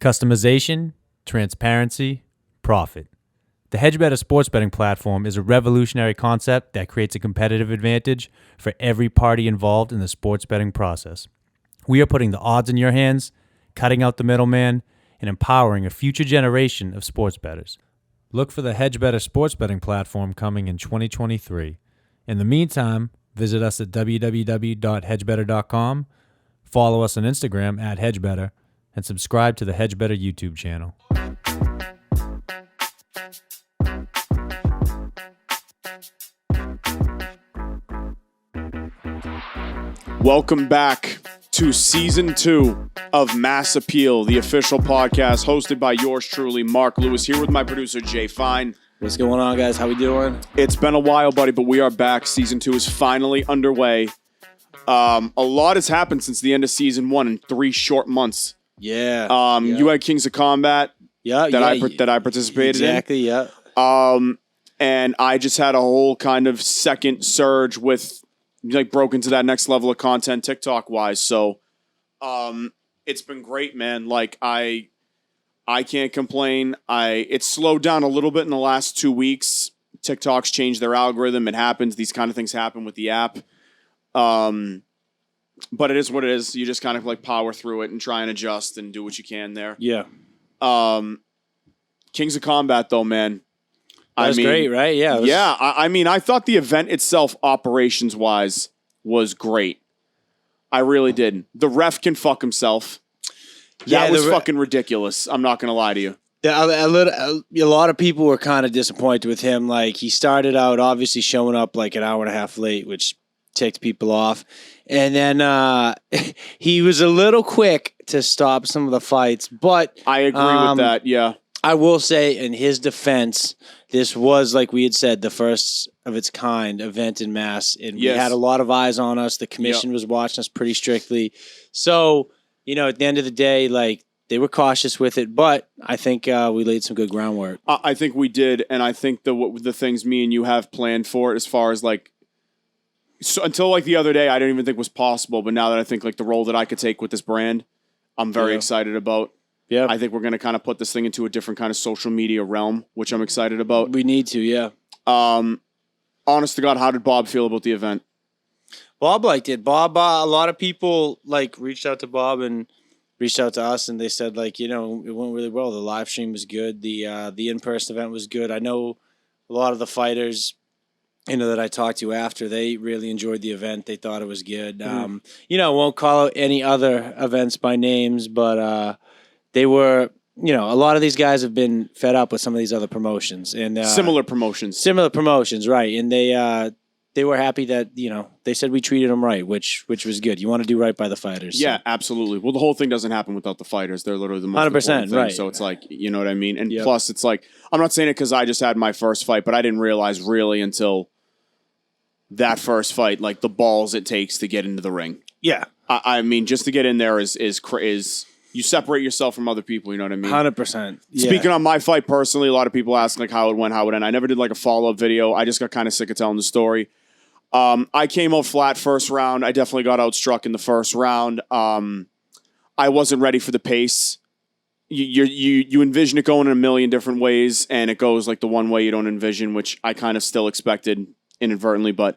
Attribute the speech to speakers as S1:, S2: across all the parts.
S1: Customization, transparency, profit. The HedgeBetter sports betting platform is a revolutionary concept that creates a competitive advantage for every party involved in the sports betting process. We are putting the odds in your hands, cutting out the middleman, and empowering a future generation of sports bettors. Look for the HedgeBetter sports betting platform coming in 2023. In the meantime, visit us at www.hedgebetter.com, follow us on Instagram at HedgeBetter, and subscribe to the HedgeBetter YouTube channel.
S2: Welcome back to Season 2 of Mass Appeal, the official podcast hosted by yours truly, Mark Lewis, here with my producer, Jay Fine.
S3: What's going on, guys? How we doing?
S2: It's been a while, buddy, but we are back. Season 2 is finally underway. A lot has happened since the end of Season 1 in 3 short months.
S3: Yeah.
S2: You had Kings of Combat that I participated in.
S3: Exactly, yeah.
S2: And I just had a whole kind of second surge with, like, broke into that next level of content TikTok-wise. So it's been great, man. Like, I can't complain. It's slowed down a little bit in the last 2 weeks. TikTok's changed their algorithm. It happens. These kind of things happen with the app. But it is what it is. You just kind of like power through it and try and adjust and do what you can there.
S3: Yeah.
S2: Kings of Combat, though, man.
S3: That was great, right? Yeah.
S2: I thought the event itself, operations-wise, was great. I really did. The ref can fuck himself. That was fucking ridiculous. I'm not going to lie to you.
S3: A lot of people were kind of disappointed with him. Like, he started out obviously showing up like an hour and a half late, which ticked people off. And then he was a little quick to stop some of the fights. But
S2: I agree with that, yeah.
S3: I will say, in his defense, this was, like we had said, the first of its kind event in Mass. And we had a lot of eyes on us. The commission was watching us pretty strictly. So, at the end of the day, like, they were cautious with it. But I think we laid some good groundwork.
S2: I think we did. And I think the things me and you have planned for it, as far as, like, so until, like, the other day, I didn't even think was possible. But now that I think, like, the role that I could take with this brand, I'm very excited about.
S3: Yeah,
S2: I think we're going to kind of put this thing into a different kind of social media realm, which I'm excited about.
S3: We need to, yeah.
S2: Honest to God, how did Bob feel about the event?
S3: Bob liked it. Bob, a lot of people like reached out to Bob and reached out to us, and they said, like, it went really well. The live stream was good. The in-person event was good. I know a lot of the fighters, that I talked to after, they really enjoyed the event. They thought it was good. Won't call out any other events by names, but they were, a lot of these guys have been fed up with some of these other promotions and
S2: similar promotions,
S3: right? And they were happy that they said we treated them right, which was good. You want to do right by the fighters.
S2: Yeah, absolutely. Well, the whole thing doesn't happen without the fighters. They're literally the most
S3: 100%,
S2: important thing.
S3: right?
S2: So it's like, you know what I mean. And plus, it's like, I'm not saying it because I just had my first fight, but I didn't realize really until that first fight, like, the balls it takes to get into the ring.
S3: Yeah,
S2: I mean, just to get in there is you separate yourself from other people, you know what I mean?
S3: 100%.
S2: Speaking on my fight personally, a lot of people ask, like, how it went, how it ended. I never did, like, a follow-up video. I just got kind of sick of telling the story. I came out flat first round. I definitely got outstruck in the first round. I wasn't ready for the pace. You envision it going in a million different ways, and it goes, like, the one way you don't envision, which I kind of still expected inadvertently. But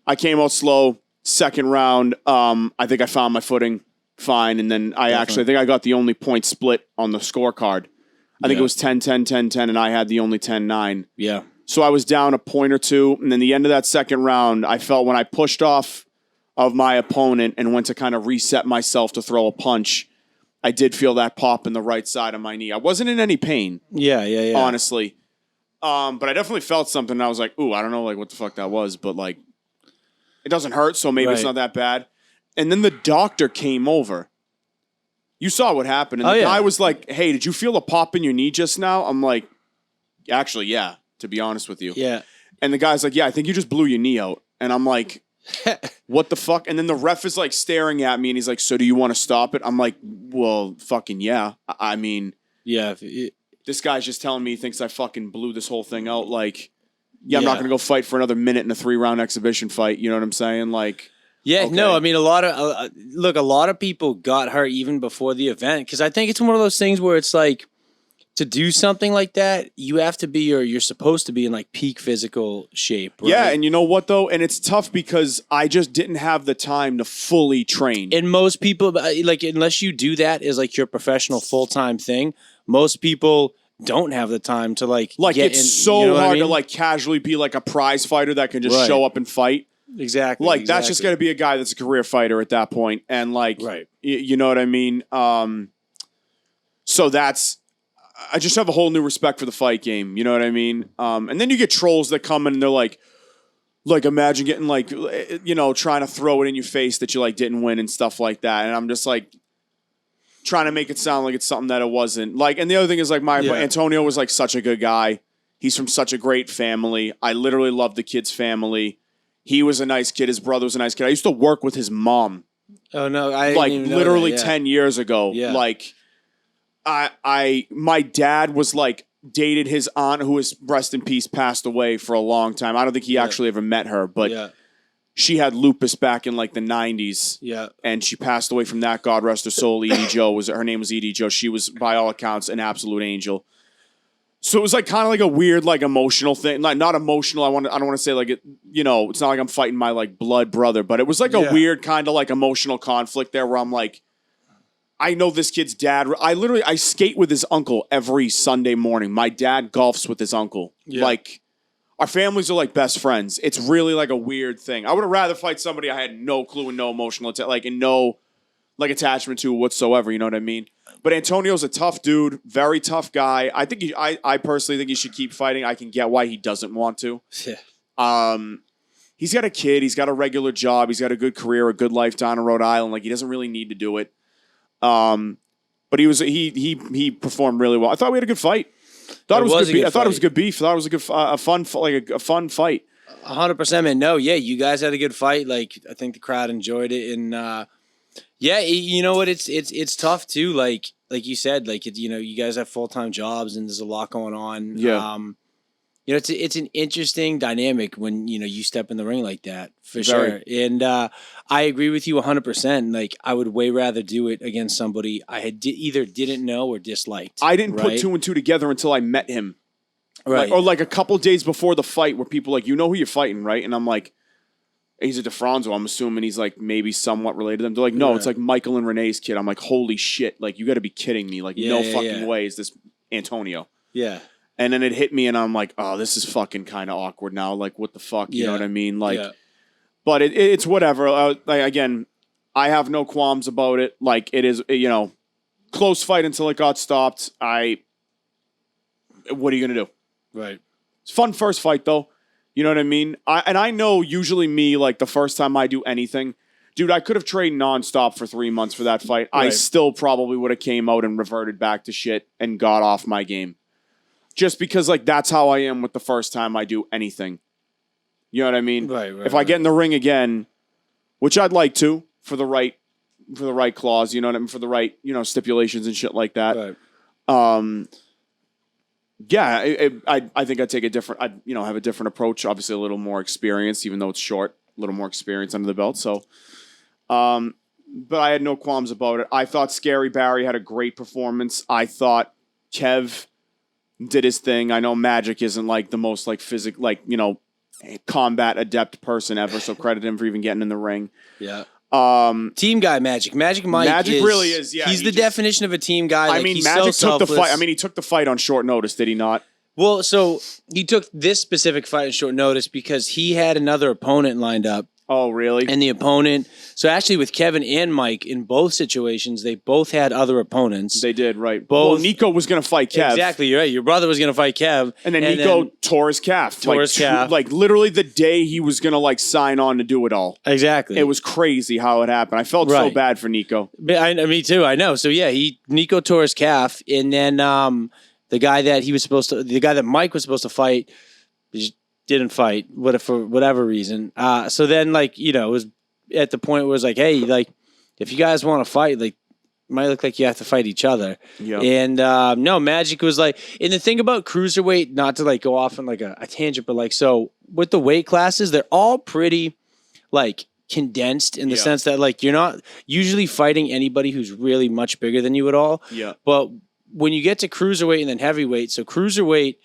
S2: I came out slow. Second round, I think I found my footing fine, and then I think I got the only point split on the scorecard. I think it was 10-10, 10-10, and I had the only 10-9.
S3: Yeah.
S2: So I was down a point or two, and then the end of that second round, I felt when I pushed off of my opponent and went to kind of reset myself to throw a punch, I did feel that pop in the right side of my knee. I wasn't in any pain.
S3: Yeah.
S2: Honestly. But I definitely felt something, and I was like, ooh, I don't know, like, what the fuck that was, but, like, it doesn't hurt, so maybe it's not that bad. And then the doctor came over. You saw what happened. And the guy was like, hey, did you feel a pop in your knee just now? I'm like, actually, yeah, to be honest with you.
S3: Yeah.
S2: And the guy's like, yeah, I think you just blew your knee out. And I'm like, what the fuck? And then the ref is like staring at me and he's like, so do you want to stop it? I'm like, well, fucking yeah. I mean,
S3: yeah.
S2: This guy's just telling me he thinks I fucking blew this whole thing out. Like, I'm not going to go fight for another minute in a 3-round exhibition fight. You know what I'm saying? Like,
S3: Yeah,
S2: Okay.
S3: no, I mean a lot of a lot of people got hurt even before the event because I think it's one of those things where it's like to do something like that, you have to be or you're supposed to be in like peak physical shape. Right?
S2: Yeah, and you know what though? And it's tough because I just didn't have the time to fully train.
S3: And most people like unless you do that as like your professional full time thing, most people don't have the time to like get
S2: it's
S3: in,
S2: so
S3: you know what I
S2: hard to
S3: mean?
S2: like casually be like a prize fighter that can just
S3: Right.
S2: show up and fight.
S3: Exactly.
S2: Like that's just going to be a guy that's a career fighter at that point, and like,
S3: Right.
S2: you know what I mean. So that's I just have a whole new respect for the fight game. You know what I mean. And then you get trolls that come in and they're like imagine getting like trying to throw it in your face that you like didn't win and stuff like that, and I'm just like trying to make it sound like it's something that it wasn't. Like, and the other thing is like Antonio was like such a good guy. He's from such a great family. I literally love the kid's family. He was a nice kid. His brother was a nice kid. I used to work with his mom.
S3: Oh no, I
S2: Like
S3: didn't even know
S2: literally
S3: that, yeah.
S2: 10 years ago.
S3: Yeah.
S2: Like my dad was like dated his aunt who is rest in peace passed away for a long time. I don't think he actually ever met her, but
S3: Yeah.
S2: she had lupus back in like the 90s.
S3: Yeah.
S2: And she passed away from that. God rest her soul. Edie Joe her name was Edie Joe. She was by all accounts an absolute angel. So it was like kind of like a weird like emotional thing. Like not emotional. I don't want to say like it, it's not like I'm fighting my like blood brother, but it was like a weird kind of like emotional conflict there where I'm like, I know this kid's dad. I skate with his uncle every Sunday morning. My dad golfs with his uncle.
S3: Yeah.
S2: Like our families are like best friends. It's really like a weird thing. I would have rather fight somebody I had no clue and no emotional and no like attachment to whatsoever. You know what I mean? But Antonio's a tough dude, very tough guy. I think I personally think he should keep fighting. I can get why he doesn't want to.
S3: Yeah.
S2: He's got a kid. He's got a regular job. He's got a good career, a good life down in Rhode Island. Like he doesn't really need to do it. But he performed really well. I thought we had a good fight. Thought it was good beef. I thought it was a good beef. I thought it was a good a fun fight.
S3: 100%, man. No, yeah, you guys had a good fight. Like I think the crowd enjoyed it, and yeah, you know what? It's tough too. Like you said, like you guys have full-time jobs and there's a lot going on.
S2: Yeah.
S3: It's an interesting dynamic when you step in the ring like that for
S2: Very.
S3: sure. And I agree with you 100%. Like I would way rather do it against somebody I had either didn't know or disliked.
S2: I didn't put
S3: right?
S2: 2 and 2 together until I met him.
S3: Right.
S2: Or like a couple days before the fight where people like, you know who you're fighting, right? And I'm like, he's a DeFranco. I'm assuming he's like maybe somewhat related to them. They're like, no, it's like Michael and Renee's kid. I'm like, holy shit. Like, you got to be kidding me. Like, no fucking way is this Antonio.
S3: Yeah.
S2: And then it hit me and I'm like, oh, this is fucking kind of awkward now. Like, what the fuck? You know what I mean? Like, but it's whatever. Like, again, I have no qualms about it. Like, it is, close fight until it got stopped. What are you going to do?
S3: Right.
S2: It's fun first fight, though. You know what I mean? I know usually me, like, the first time I do anything, dude, I could have trained nonstop for 3 months for that fight.
S3: Right.
S2: I still probably would have came out and reverted back to shit and got off my game. Just because, like, that's how I am with the first time I do anything. You know what I mean?
S3: Right.
S2: If I get in the ring again, which I'd like to, for the right clause, you know what I mean? For the right, stipulations and shit like that.
S3: Right.
S2: Yeah, I think I'd take I'd have a different approach. Obviously, a little more experience, even though it's short, a little more experience under the belt. So, but I had no qualms about it. I thought Scary Barry had a great performance. I thought Kev did his thing. I know Magic isn't like the most like combat adept person ever, so credit him for even getting in the ring.
S3: Yeah. Team guy Magic. Magic
S2: really is, yeah.
S3: He's the definition of a team guy. Like,
S2: Magic
S3: so
S2: took the
S3: selfless.
S2: fight. He took the fight on short notice, did he not?
S3: Well, so he took this specific fight on short notice because he had another opponent lined up.
S2: Oh, really?
S3: And the opponent, so actually with Kevin and Mike, in both situations, they both had other opponents.
S2: They did, right.
S3: Both.
S2: Well, Nico was going to fight Kev.
S3: Exactly, you're right. Your brother was going to fight Kev.
S2: And then Nico tore his calf.
S3: Tore his calf.
S2: Like, literally the day he was going to, like, sign on to do it all.
S3: Exactly.
S2: It was crazy how it happened. I felt so bad for Nico.
S3: Me too, I know. So, yeah, Nico tore his calf, and then the guy that Mike was supposed to fight just didn't fight for whatever reason. So then, like, it was at the point where it was like, hey, like, if you guys want to fight, like, it might look like you have to fight each other.
S2: Yeah.
S3: And no, Magic was like, and the thing about cruiserweight, not to like go off on like a tangent, but like, so with the weight classes, they're all pretty like condensed in the
S2: Yeah.
S3: sense that like you're not usually fighting anybody who's really much bigger than you at all.
S2: Yeah.
S3: But when you get to cruiserweight and then heavyweight, so cruiserweight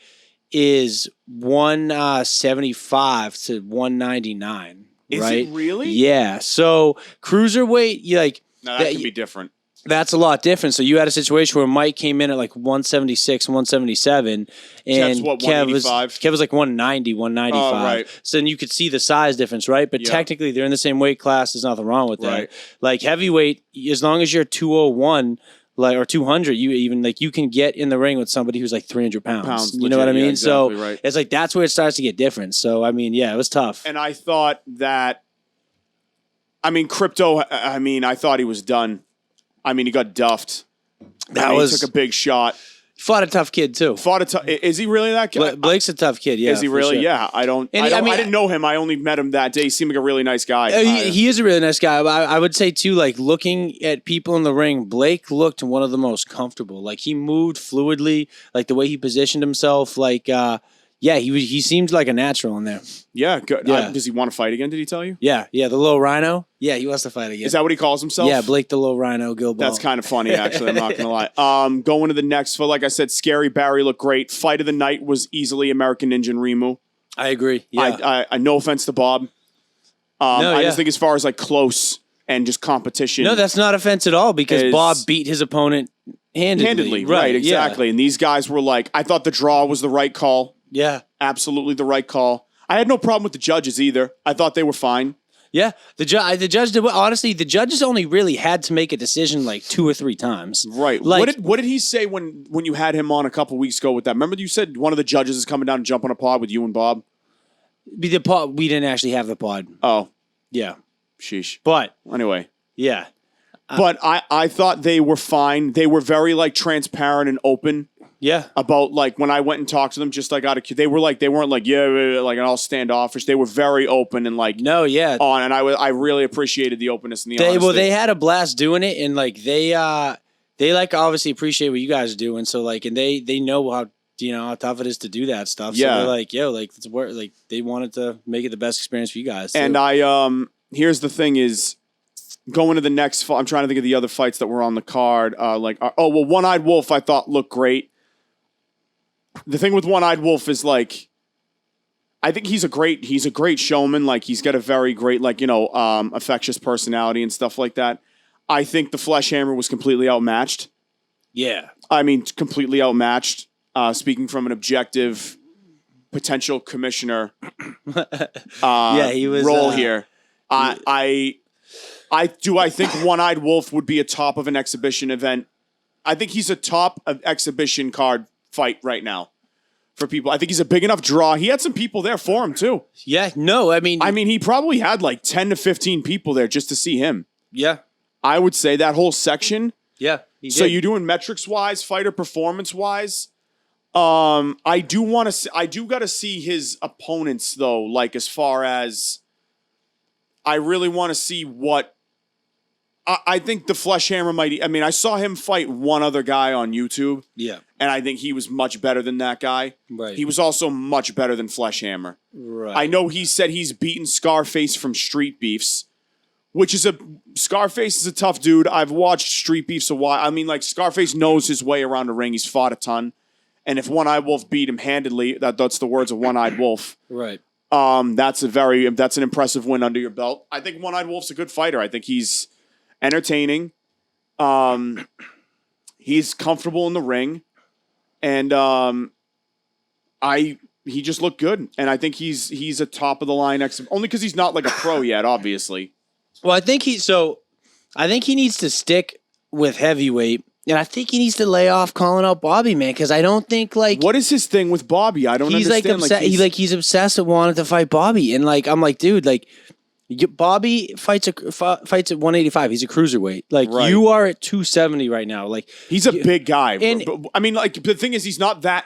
S3: is 175 to 199.
S2: Is
S3: right?
S2: it really?
S3: Yeah. So cruiserweight, you like
S2: No, that can be different.
S3: that's a lot different. So you had a situation where Mike came in at like 176, 177, and
S2: Kev's what,
S3: Kev was
S2: 185?
S3: like 190, 195.
S2: Oh, right.
S3: So then you could see the size difference, right? But
S2: Yeah.
S3: technically they're in the same weight class. There's nothing wrong with that.
S2: Right.
S3: Like heavyweight, as long as you're 201 like or 200, you even like you can get in the ring with somebody who's like 300 pounds. You know what I
S2: legit,
S3: mean?
S2: yeah, exactly
S3: So
S2: right.
S3: it's like that's where it starts to get different. So I mean, yeah, it was tough.
S2: And I thought that, I mean, Crypto, I thought he was done. I mean, he got duffed. He took a big shot.
S3: Fought a tough kid too.
S2: Is he really that guy?
S3: Blake's a tough kid. Yeah,
S2: Is he
S3: for
S2: really?
S3: sure.
S2: Yeah. I didn't know him. I only met him that day. He seemed like a really nice guy.
S3: He is a really nice guy. I would say too, like looking at people in the ring, Blake looked one of the most comfortable. Like he moved fluidly, like the way he positioned himself. Like, he seemed like a natural in there.
S2: Yeah, good.
S3: Yeah.
S2: Does he want to fight again? Did he tell you?
S3: Yeah, the little rhino. Yeah, he wants to fight again.
S2: Is that what he calls himself?
S3: Yeah, Blake the little rhino, Gilball.
S2: That's kind of funny, actually. I'm not going to lie. Going to the next fight, like I said, Scary Barry looked great. Fight of the night was easily American Ninja and Rimu.
S3: I agree. Yeah.
S2: I no offense to Bob. I just think as far as like close and just competition.
S3: No, that's not offense at all because Bob beat his opponent handedly.
S2: Right, exactly. And these guys were like, I thought the draw was the right call.
S3: Yeah.
S2: Absolutely the right call. I had no problem with the judges either. I thought they were fine.
S3: Yeah, the judge did. Honestly, the judges only really had to make a decision like 2 or 3 times.
S2: Right.
S3: Like,
S2: what did he say when you had him on a couple weeks ago with that? Remember you said one of the judges is coming down and jump on a pod with you and Bob?
S3: we didn't actually have the pod.
S2: Oh,
S3: Yeah,
S2: sheesh.
S3: but
S2: Anyway.
S3: yeah,
S2: But I thought they were fine. They were very like transparent and open
S3: yeah,
S2: about like when I went and talked to them, just like out of they were like they weren't like like all standoffish. They were very open and like
S3: no, yeah.
S2: on, and I really appreciated the openness and the honesty.
S3: They had a blast doing it, and like they like obviously appreciate what you guys are doing. So like, and they know how tough it is to do that stuff. So
S2: Yeah.
S3: they're like, yo, like it's work. Like they wanted to make it the best experience for you guys. too.
S2: And here's the thing is going to the next fight. I'm trying to think of the other fights that were on the card. One Eyed Wolf I thought looked great. The thing with One Eyed Wolf is like, I think he's a great showman. Like he's got a very great infectious personality and stuff like that. I think the Flesh Hammer was completely outmatched.
S3: yeah,
S2: I mean, completely outmatched. Speaking from an objective potential commissioner
S3: he was
S2: role here. I think One Eyed Wolf would be a top of an exhibition event. I think he's a top of exhibition card fight right now for people. I think he's a big enough draw. He had some people there for him too.
S3: yeah. No, I mean,
S2: He probably had like 10 to 15 people there just to see him.
S3: yeah,
S2: I would say that whole section.
S3: yeah.
S2: So you're doing metrics wise, fighter performance wise. I do got to see his opponents though. Like as far as, I really want to see what. I think the Flesh Hammer might. I mean, I saw him fight one other guy on YouTube,
S3: yeah,
S2: and I think he was much better than that guy.
S3: right,
S2: He was also much better than Flesh Hammer.
S3: right.
S2: I know he said he's beaten Scarface from Street Beefs, Scarface is a tough dude. I've watched Street Beefs a while. I mean, like Scarface knows his way around the ring. He's fought a ton, and if One Eyed Wolf beat him handedly, that's the words of One Eyed Wolf.
S3: right.
S2: That's an impressive win under your belt. I think One Eyed Wolf's a good fighter. I think he's entertaining. He's comfortable in the ring, and he just looked good. And I think he's a top of the line only because he's not like a pro yet, obviously.
S3: Well, I think he needs to stick with heavyweight, and I think he needs to lay off calling out Bobby, man, because I don't think like
S2: What is his thing with Bobby? I don't
S3: he's
S2: understand.
S3: like upset. He's obsessed with wanting to fight Bobby, and like I'm like, dude, like Bobby fights at 185. He's a cruiserweight. Like
S2: Right.
S3: you are at 270 right now. Like
S2: he's a big guy.
S3: and-
S2: But, I mean, like the thing is, he's not that.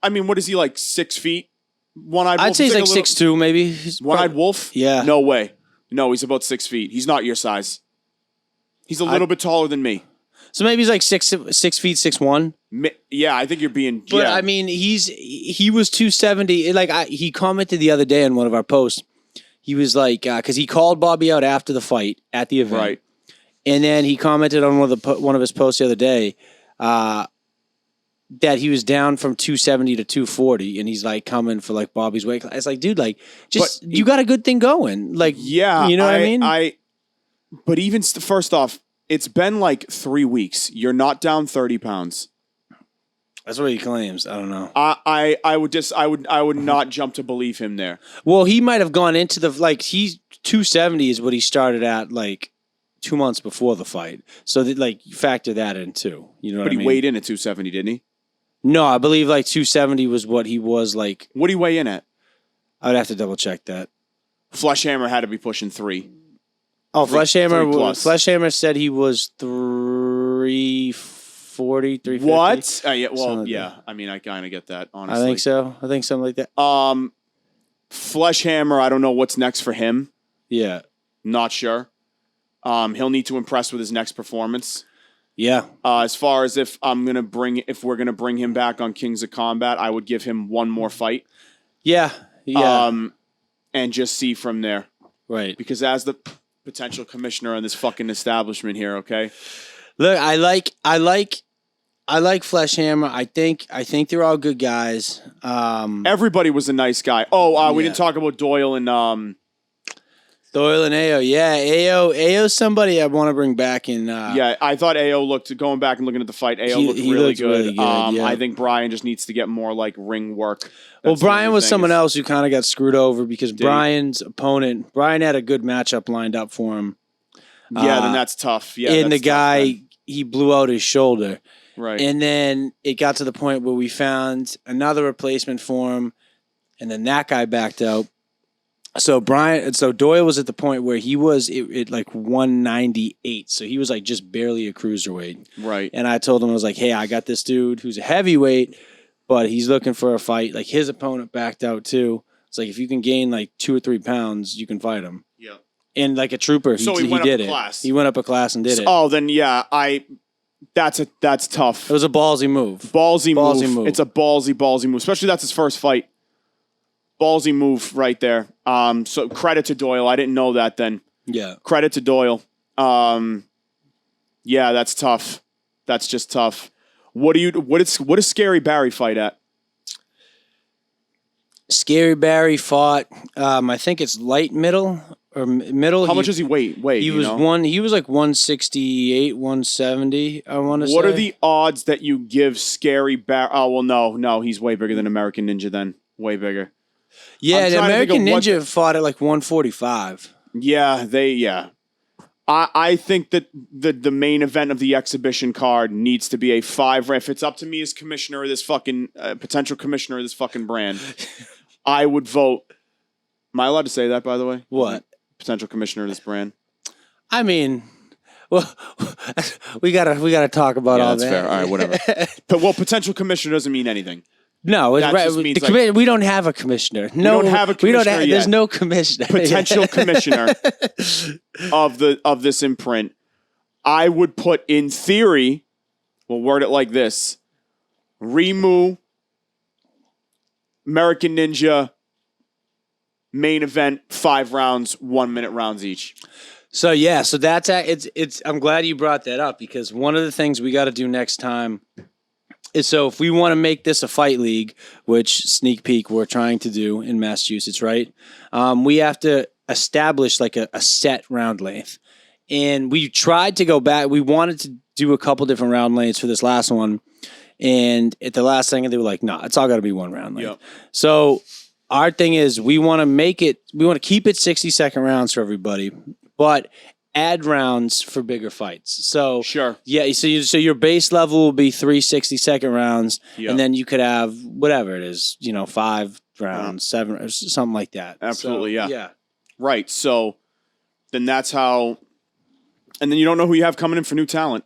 S2: I mean, what is he like? 6 feet? One-eyed Wolf.
S3: I'd say he's like
S2: a little-
S3: 6'2", maybe. He's
S2: One-eyed Wolf?
S3: Yeah.
S2: No way. No, he's about 6 feet. He's not your size. He's a little bit taller than me.
S3: So maybe he's like 6 feet 6'1".
S2: Yeah, I think you're being.
S3: But
S2: yeah.
S3: I mean, he was 270. Like he commented the other day on one of our posts. he was like, because he called Bobby out after the fight at the event,
S2: Right.
S3: and then he commented on one of his posts the other day that he was down from 270 to 240, and he's like coming for like Bobby's weight class. It's like, dude, like just you got a good thing going, like
S2: Yeah,
S3: you know what I mean?
S2: But even first off, it's been like 3 weeks. You're not down 30 pounds.
S3: That's what he claims. I don't know.
S2: I would not jump to believe him there.
S3: Well, he might have gone into the he's 270 is what he started at like 2 months before the fight. So that like factor that in too. You know what I
S2: But he
S3: mean?
S2: weighed in at 270, didn't he?
S3: No, I believe like 270 was what he was like.
S2: What did he weigh in at?
S3: I'd have to double check that.
S2: Fleshhammer had to be pushing 3.
S3: Oh, Fleshhammer
S2: 3+.
S3: Fleshhammer said he was 340, 350.
S2: What? Yeah. Well,
S3: Something like
S2: yeah. I mean, I kind of get that. Honestly,
S3: I think so. I think something like that.
S2: Fleshhammer. I don't know what's next for him.
S3: Yeah.
S2: Not sure. He'll need to impress with his next performance.
S3: Yeah.
S2: As far as if we're gonna bring him back on Kings of Combat, I would give him one more fight.
S3: Yeah. Yeah.
S2: And just see from there.
S3: Right.
S2: Because as the potential commissioner on this fucking establishment here, okay?
S3: Look, I like Fleshhammer. I think they're all good guys.
S2: Everybody was a nice guy. Oh, we
S3: Yeah.
S2: didn't talk about Doyle and
S3: Doyle and Ao. Yeah, Ao's somebody I want to bring back in.
S2: yeah, I thought Ao going back and looking at the fight, Ao looked
S3: he
S2: really
S3: looked
S2: good.
S3: really good, yeah.
S2: I think Brian just needs to get more like ring work.
S3: Well,
S2: That's the
S3: Brian
S2: only
S3: was
S2: thing
S3: someone
S2: is-
S3: else who kind of got screwed over because
S2: he?
S3: Brian's opponent, Brian had a good matchup lined up for him.
S2: Yeah, then that's tough. Yeah,
S3: and the
S2: that's tough
S3: guy,
S2: then.
S3: he blew out his shoulder.
S2: Right.
S3: And then it got to the point where we found another replacement for him, and then that guy backed out. So Doyle was at the point where he was at like 198. So he was like just barely a cruiserweight.
S2: Right.
S3: And I told him, I was like, hey, I got this dude who's a heavyweight, but he's looking for a fight. Like his opponent backed out too. It's like if you can gain like 2 or 3 pounds, you can fight him.
S2: Yeah.
S3: And like a trooper,
S2: So he
S3: he
S2: went up
S3: did
S2: a
S3: it.
S2: class.
S3: He went up a class and did it.
S2: Oh, then yeah, that's tough.
S3: It was a ballsy move.
S2: Ballsy
S3: Ballsy move.
S2: It's a ballsy move, especially that's his first fight. Ballsy move right there. So credit to Doyle. I didn't know that then.
S3: Yeah.
S2: Credit to Doyle. Yeah, that's tough. That's just tough. What does Scary Barry fight at?
S3: Scary Barry fought. I think it's light middle or middle.
S2: How much does he weigh?
S3: He was He was like 168, 170. I want to say.
S2: What are the odds that you give Scary Barry? Oh well, no, he's way bigger than American Ninja. Then way bigger.
S3: Yeah,
S2: I'm
S3: the
S2: trying to think
S3: American
S2: of what
S3: Ninja fought at like 145.
S2: Yeah. I think that the main event of the exhibition card needs to be a 5. If it's up to me as commissioner of this fucking potential commissioner of this fucking brand, I would vote. Am I allowed to say that, by the way?
S3: What?
S2: Potential commissioner of this brand.
S3: I mean, well, we gotta talk about
S2: Yeah,
S3: all
S2: that's
S3: that.
S2: fair. All right, whatever. Potential commissioner doesn't mean anything.
S3: No, it's
S2: That
S3: right.
S2: just means,
S3: We don't have a commissioner. No,
S2: don't have a commissioner yet.
S3: There's no commissioner.
S2: Potential commissioner of this imprint. I would put in theory. We'll word it like this: Rimu, American Ninja, main event, 5 rounds, 1 minute rounds each.
S3: So yeah, so that's it's. I'm glad you brought that up because one of the things we got to do next time is so if we want to make this a fight league, which sneak peek we're trying to do in Massachusetts, right? We have to establish like a set round length, and we tried to go back. We wanted to do a couple different round lengths for this last one, and at the last second they were like, "No, it's all got to be one round length."
S2: Yep.
S3: So our thing is we want to keep it 60-second rounds for everybody, but add rounds for bigger fights. So
S2: Sure.
S3: yeah, so your base level will be 3 60-second rounds,
S2: Yep.
S3: and then you could have whatever it is, 5 rounds, 7, or something like that.
S2: Absolutely,
S3: So,
S2: yeah.
S3: yeah.
S2: Right. So then that's how. And then you don't know who you have coming in for new talent.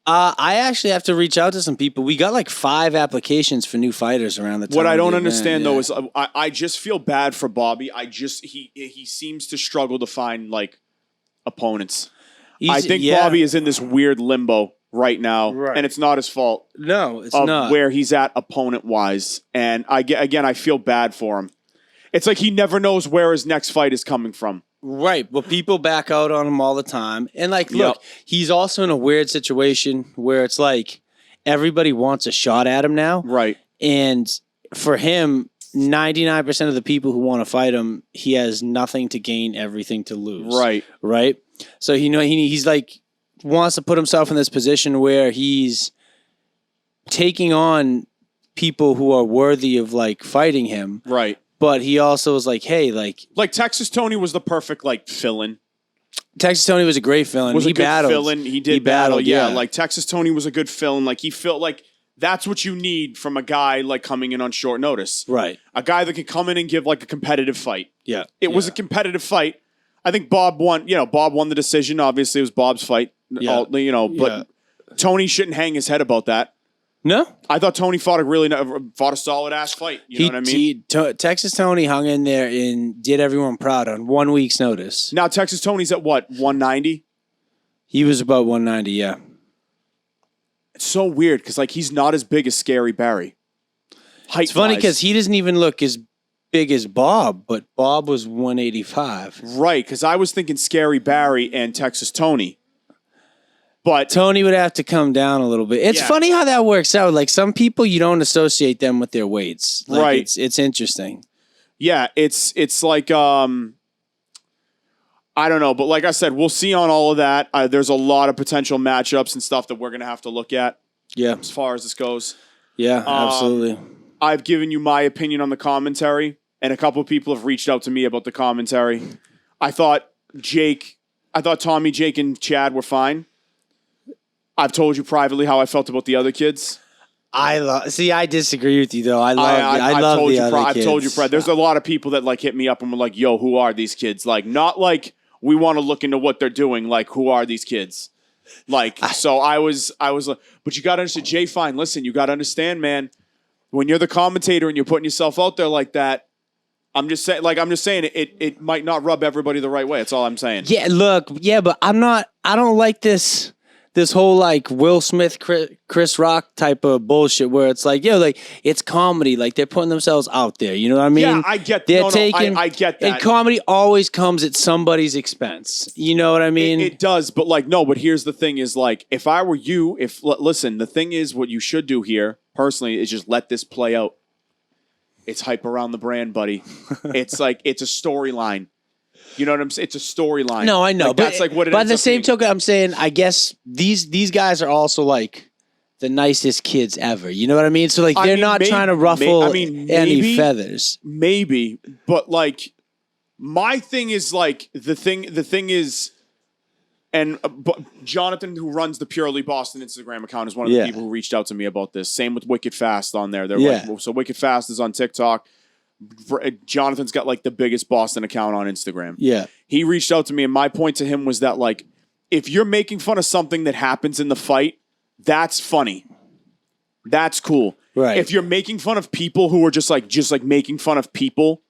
S3: I actually have to reach out to some people. We got like 5 applications for new fighters around the time.
S2: What I
S3: of
S2: don't
S3: the event,
S2: understand though
S3: yeah.
S2: is I just feel bad for Bobby. He seems to struggle to find like opponents. I think
S3: yeah.
S2: Bobby is in this weird limbo right now,
S3: Right.
S2: and it's not his fault
S3: No, it's
S2: of
S3: not.
S2: where he's at opponent wise. And I feel bad for him. It's like he never knows where his next fight is coming from.
S3: Right, but people back out on him all the time. And, like, look, he's also in a weird situation where it's like everybody wants a shot at him now.
S2: Right.
S3: And for him, 99% of the people who want to fight him, he has nothing to gain, everything to lose.
S2: Right.
S3: Right? So, he's like, wants to put himself in this position where he's taking on people who are worthy of, like, fighting him.
S2: Right.
S3: But he also is like, hey, like
S2: Texas Tony was the perfect like fill-in.
S3: Texas Tony was a great fill-in.
S2: Was
S3: he
S2: a good
S3: battled.
S2: fill-in. He did battle.
S3: yeah.
S2: Like Texas Tony was a good fill-in. Like he felt like that's what you need from a guy like coming in on short notice.
S3: Right.
S2: A guy that can come in and give like a competitive fight.
S3: Yeah.
S2: It was a competitive fight. I think Bob won. Bob won the decision. Obviously, it was Bob's fight.
S3: Yeah.
S2: But Tony shouldn't hang his head about that.
S3: No,
S2: I thought Tony fought a solid ass fight. You know what I mean?
S3: Texas Tony hung in there and did everyone proud on 1 week's notice.
S2: Now Texas Tony's at what, 190?
S3: He was about 190. Yeah,
S2: it's so weird because like he's not as big as Scary Barry.
S3: It's funny because he doesn't even look as big as Bob, but Bob was 185.
S2: Right, because I was thinking Scary Barry and Texas Tony. But
S3: Tony would have to come down a little bit. It's funny how that works out. Like some people, you don't associate them with their weights. Like,
S2: right.
S3: It's interesting.
S2: Yeah, it's like I don't know, but like I said, we'll see on all of that. There's a lot of potential matchups and stuff that we're gonna have to look at.
S3: Yeah,
S2: as far as this goes.
S3: Yeah, absolutely.
S2: I've given you my opinion on the commentary, and a couple of people have reached out to me about the commentary. I thought Tommy, Jake, and Chad were fine. I've told you privately how I felt about the other kids.
S3: I disagree with you though. I love the other kids.
S2: I've told you privately. There's a lot of people that like hit me up and were like, "Yo, who are these kids?" Like, not like we want to look into what they're doing. Like, who are these kids? Like, so I was like, but you got to understand, Jay Fine. Listen, you got to understand, man. When you're the commentator and you're putting yourself out there like that, I'm just saying it might not rub everybody the right way. That's all I'm saying.
S3: Yeah, look, but I don't like this whole like Will Smith, Chris Rock type of bullshit where it's like, like it's comedy. Like they're putting themselves out there. You know what I mean?
S2: Yeah, I get that. I get that.
S3: And comedy always comes at somebody's expense. You know what I mean?
S2: It does, but like, no, but here's the thing is like, if I were you, listen, the thing is what you should do here personally is just let this play out. It's hype around the brand, buddy. It's like, it's a storyline. You know what I'm saying? It's a storyline.
S3: No, I know.
S2: Like, that's like what it is.
S3: By the same token, I'm saying, I guess these guys are also like the nicest kids ever. You know what I mean? So like they're not trying to ruffle any feathers.
S2: Maybe, but like my thing is like the thing is, and Jonathan, who runs the Purely Boston Instagram account, is one of the people who reached out to me about this. Same with Wicked Fast on there. They're like, so Wicked Fast is on TikTok. Jonathan's got like the biggest Boston account on Instagram.
S3: Yeah.
S2: He reached out to me and my point to him was that like, if you're making fun of something that happens in the fight, that's funny. That's cool.
S3: Right.
S2: If you're making fun of people who are just like making fun of people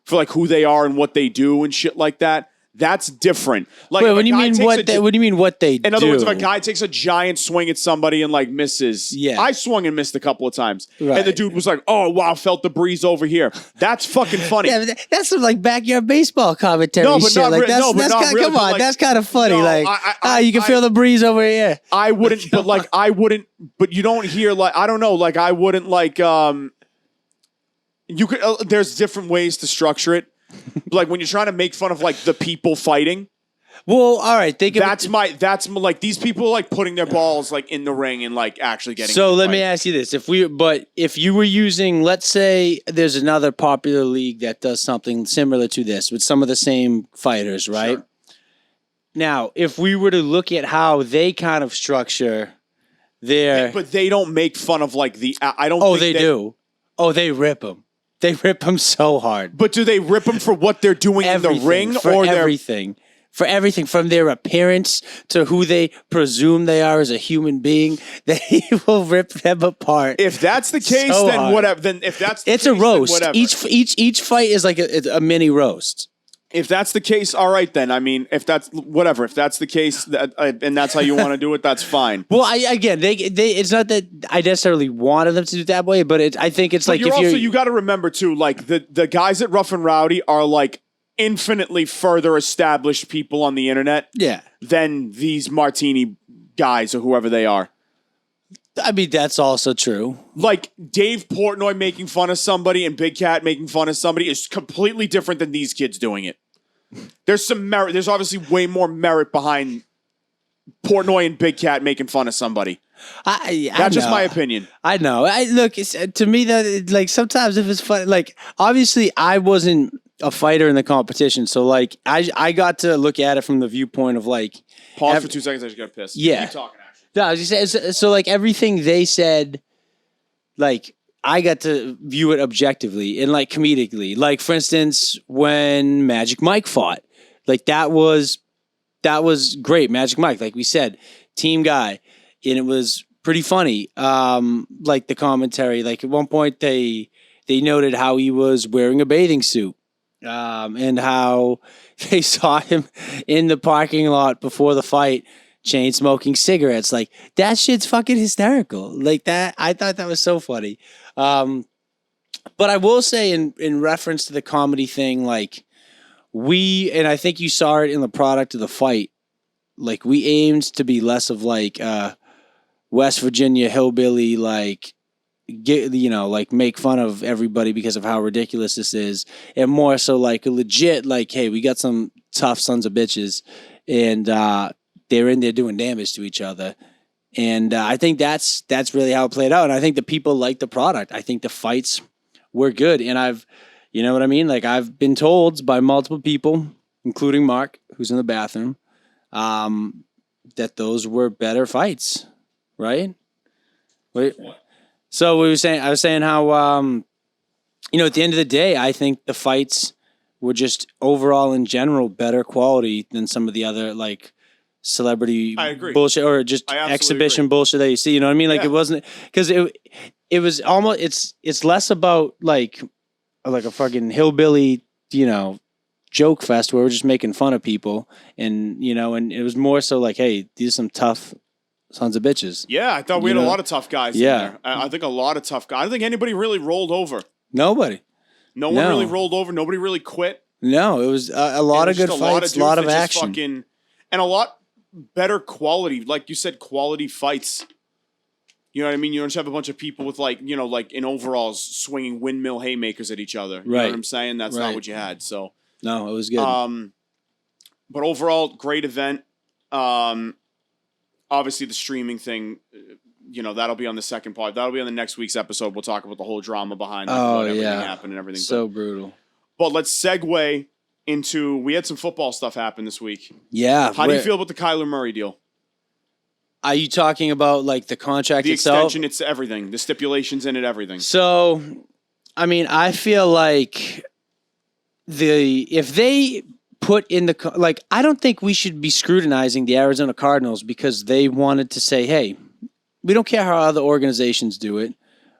S2: for like who they are and what they do and shit like that, that's different. Like,
S3: wait, what do you mean what do you mean what they do?
S2: In other words, if a guy takes a giant swing at somebody and like misses, I swung and missed a couple of times, and the dude was like, "Oh wow, felt the breeze over here." That's fucking funny.
S3: Yeah, that's some like backyard baseball commentary
S2: no, but
S3: shit.
S2: Not
S3: like
S2: really,
S3: that's,
S2: no, but
S3: that's
S2: not
S3: kind,
S2: really,
S3: come on,
S2: like,
S3: that's kind of funny.
S2: No,
S3: like, you can feel the breeze over here.
S2: I wouldn't, but like I wouldn't, but you don't hear like I don't know, like I wouldn't like you could. There's different ways to structure it. Like when you're trying to make fun of like the people fighting.
S3: Well, all right.
S2: That's like these people like putting their balls like in the ring and like actually getting.
S3: So let me ask you this: if you were using, let's say, there's another popular league that does something similar to this with some of the same fighters, right? Sure. Now, if we were to look at how they kind of structure their,
S2: but they don't make fun of like the. I don't.
S3: Oh, they do. Oh, they rip them. They rip them so hard.
S2: But do they rip them for what they're doing in the ring
S3: or everything? For everything from their appearance to who they presume they are as a human being, they will rip them apart.
S2: If that's the case, then whatever. Then if that's the
S3: it's
S2: case,
S3: a roast.
S2: Whatever.
S3: Each fight is like a mini roast.
S2: If that's the case, all right then. I mean, if that's the case, and that's how you want to do it, that's fine.
S3: Well, again, they it's not that I necessarily wanted them to do it that way, but I think it's
S2: But
S3: like
S2: you're
S3: if
S2: also,
S3: you're
S2: you got to remember too, like the guys at Rough and Rowdy are like infinitely further established people on the internet
S3: yeah.
S2: than these Martini guys or whoever they are.
S3: I mean, that's also true.
S2: Like Dave Portnoy making fun of somebody and Big Cat making fun of somebody is completely different than these kids doing it. There's some merit. There's obviously way more merit behind Portnoy and Big Cat making fun of somebody. That's just my opinion.
S3: I know. Look, to me that like sometimes if it's fun, like obviously I wasn't a fighter in the competition, so like I got to look at it from the viewpoint of like
S2: Pause for 2 seconds. I just got pissed.
S3: Yeah.
S2: Keep talking. Actually.
S3: No, I was just saying, so like everything they said, like I got to view it objectively and like comedically. Like for instance, when Magic Mike fought, like that was great. Magic Mike, like we said, team guy, and it was pretty funny. Like the commentary, like at one point they noted how he was wearing a bathing suit, and how they saw him in the parking lot before the fight, chain smoking cigarettes. Like that shit's fucking hysterical. Like that, I thought that was so funny. But I will say in reference to the comedy thing, like and I think you saw it in the product of the fight, like we aimed to be less of like West Virginia hillbilly, like like make fun of everybody because of how ridiculous this is, and more so like a legit, like, hey, we got some tough sons of bitches, and they're in there doing damage to each other. And I think that's really how it played out. And I think the people liked the product. I think the fights were good. And you know what I mean? Like I've been told by multiple people, including Mark, who's in the bathroom, that those were better fights, right? Wait. So I was saying how, at the end of the day, I think the fights were just overall in general better quality than some of the other like celebrity bullshit or just exhibition bullshit that you see. You know what I mean? Like it wasn't because it was almost it's less about like a fucking hillbilly, joke fest where we're just making fun of people, and and it was more so like, hey, these are some tough sons of bitches.
S2: Yeah, I thought we had a lot of tough guys in there. I think a lot of tough guys. I don't think anybody really rolled over.
S3: Nobody.
S2: No one really rolled over. Nobody really quit.
S3: No, it was a lot of good fights, a lot of action.
S2: And a lot better quality. Like you said, quality fights. You know what I mean? You don't just have a bunch of people with like in overalls swinging windmill haymakers at each other. You know what I'm saying? That's not what you had. So
S3: no, it was good.
S2: But overall, great event. Obviously, the streaming thing, that'll be on the second part. That'll be on the next week's episode. We'll talk about the whole drama behind what everything happened and everything.
S3: So brutal.
S2: But let's segue into, we had some football stuff happen this week.
S3: Yeah.
S2: How do you feel about the Kyler Murray deal?
S3: Are you talking about like the contract itself?
S2: The extension, it's everything. The stipulations in it, everything.
S3: So, I mean, I feel like if they put in I don't think we should be scrutinizing the Arizona Cardinals because they wanted to say, hey, we don't care how other organizations do it.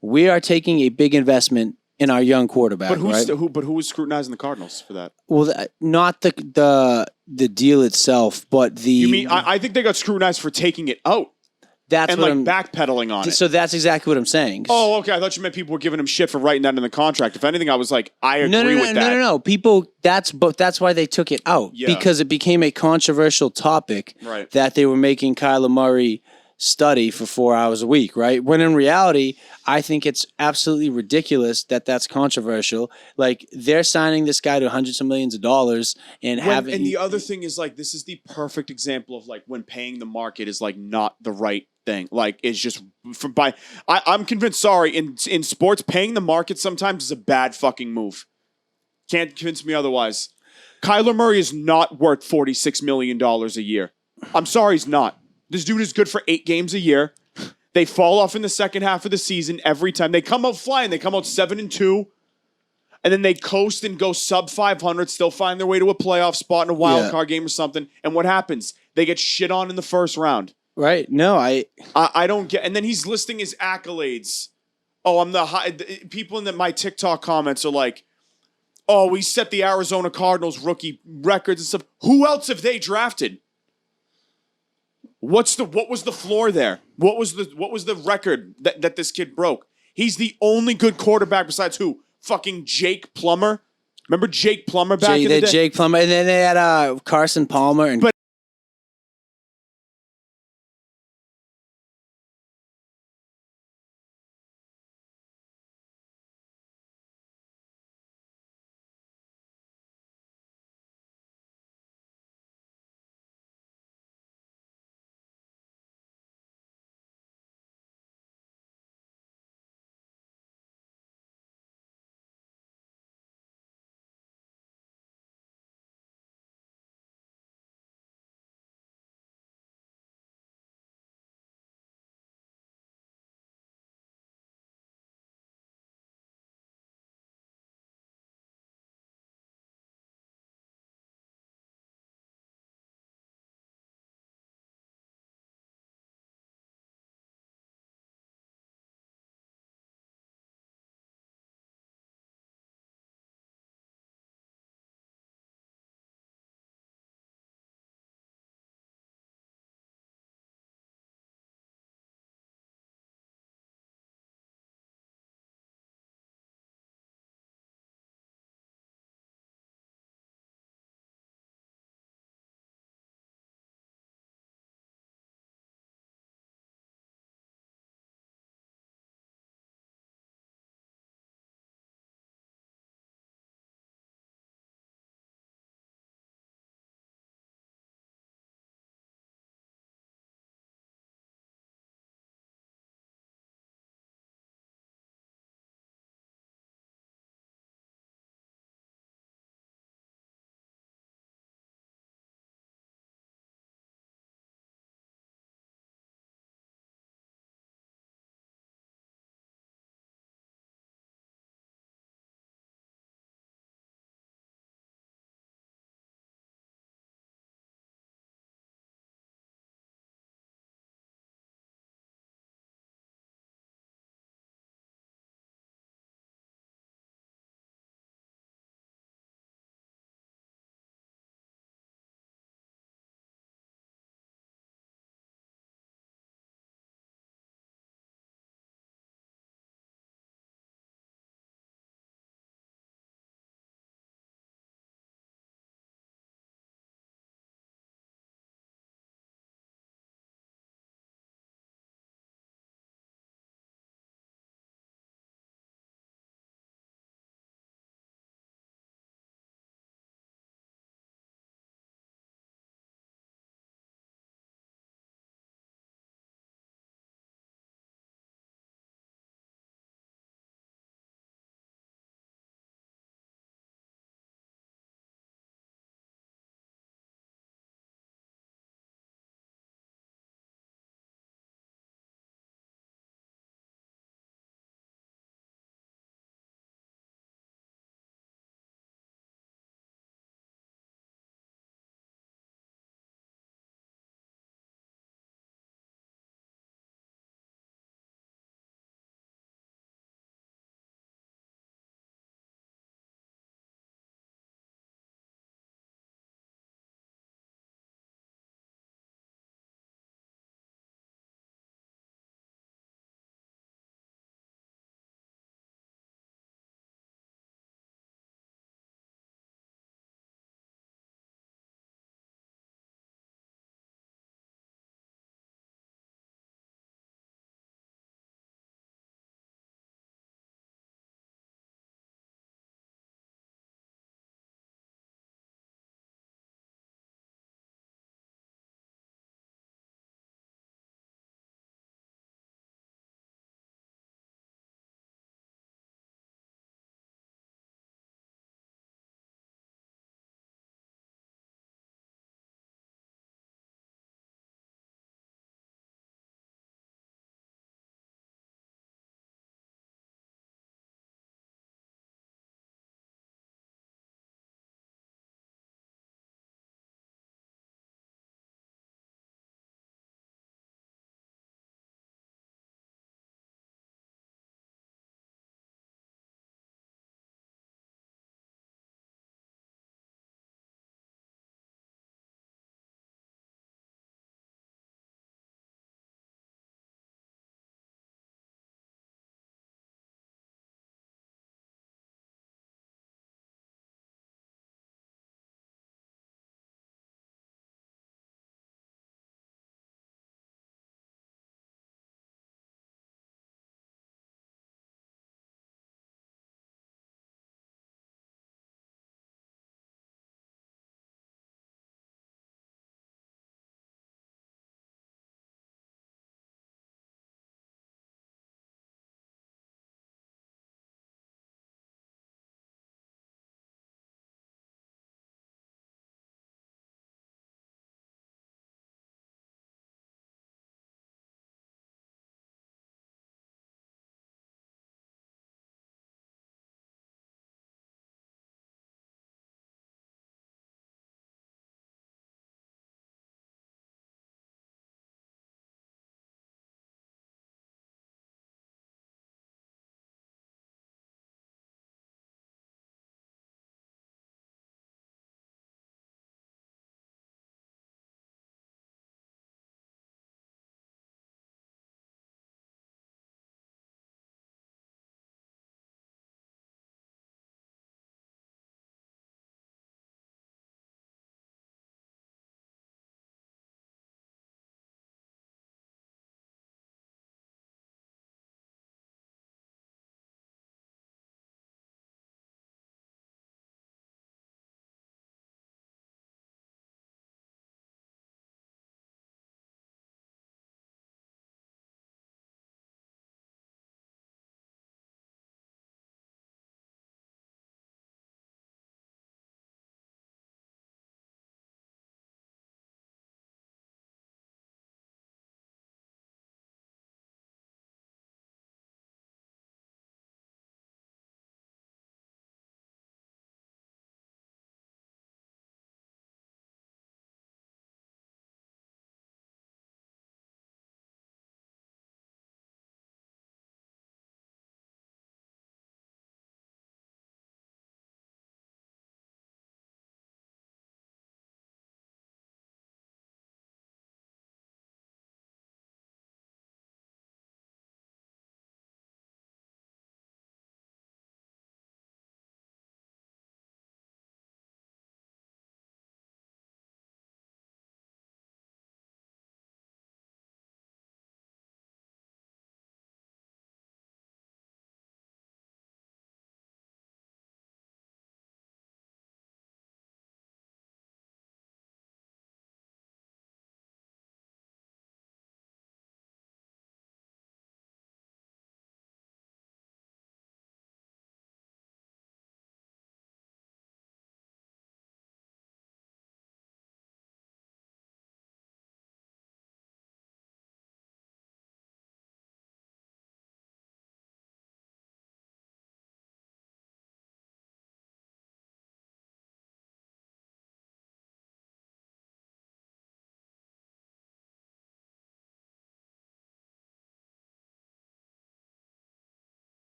S3: We are taking a big investment in our young quarterback.
S2: But who was scrutinizing the Cardinals for that?
S3: Well, not the deal itself, but the.
S2: You mean I think they got scrutinized for taking it out.
S3: That's
S2: and
S3: what
S2: backpedaling on it.
S3: So that's exactly what I'm saying.
S2: Oh, okay. I thought you meant people were giving him shit for writing that in the contract. If anything, I was like, I agree with that.
S3: No. People. That's why they took it out because it became a controversial topic.
S2: Right.
S3: That they were making Kyler Murray study for 4 hours a week, right? When in reality, I think it's absolutely ridiculous that that's controversial. Like they're signing this guy to hundreds of millions of dollars and having.
S2: And the other thing is like this is the perfect example of like when paying the market is like not the right thing. Like it's just I'm convinced. Sorry, in sports, paying the market sometimes is a bad fucking move. Can't convince me otherwise. Kyler Murray is not worth $46 million a year. I'm sorry, he's not. This dude is good for 8 games a year. They fall off in the second half of the season every time. They come out flying. They come out 7-2. And then they coast and go sub 500, still find their way to a playoff spot in a wild card game or something. And what happens? They get shit on in the first round.
S3: Right. No, I
S2: don't get. And then he's listing his accolades. Oh, I'm the high. People in my TikTok comments are like, oh, we set the Arizona Cardinals rookie records and stuff. Who else have they drafted? What was the floor there? What was the record that this kid broke? He's the only good quarterback besides who? Fucking Jake Plummer. Remember Jake Plummer back in the day?
S3: Jake Plummer, and then they had Carson Palmer and